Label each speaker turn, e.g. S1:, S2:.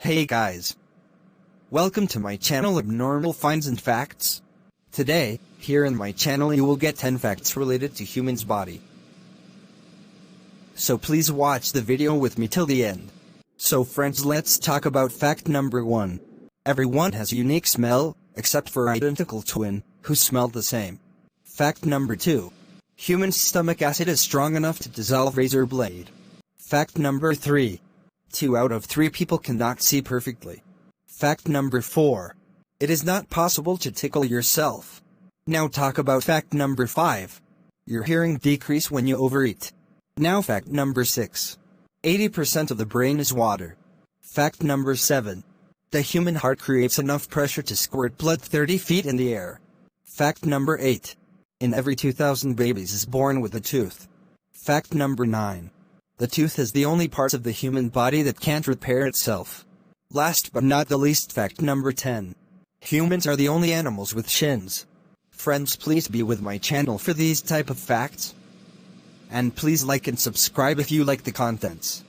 S1: Hey guys! Welcome to my channel Abnormal Finds and Facts. Today, here in my channel you will get 10 facts related to humans' body. So please watch the video with me till the end. So friends, let's talk about fact number 1. Everyone has a unique smell, except for identical twin, who smell the same. Fact number 2. Human stomach acid is strong enough to dissolve razor blade. Fact number 3. 2 out of 3 people cannot see perfectly. Fact number 4. It is not possible to tickle yourself. Now talk about fact number 5. Your hearing decrease when you overeat. Now fact number 6. 80% of the brain is water. Fact number 7. The human heart creates enough pressure to squirt blood 30 feet in the air. Fact number 8. In every 2,000 babies is born with a tooth. Fact number 9. The tooth is the only part of the human body that can't repair itself. Last but not the least, fact number 10. Humans are the only animals with shins. Friends, please be with my channel for these type of facts. And please like and subscribe if you like the contents.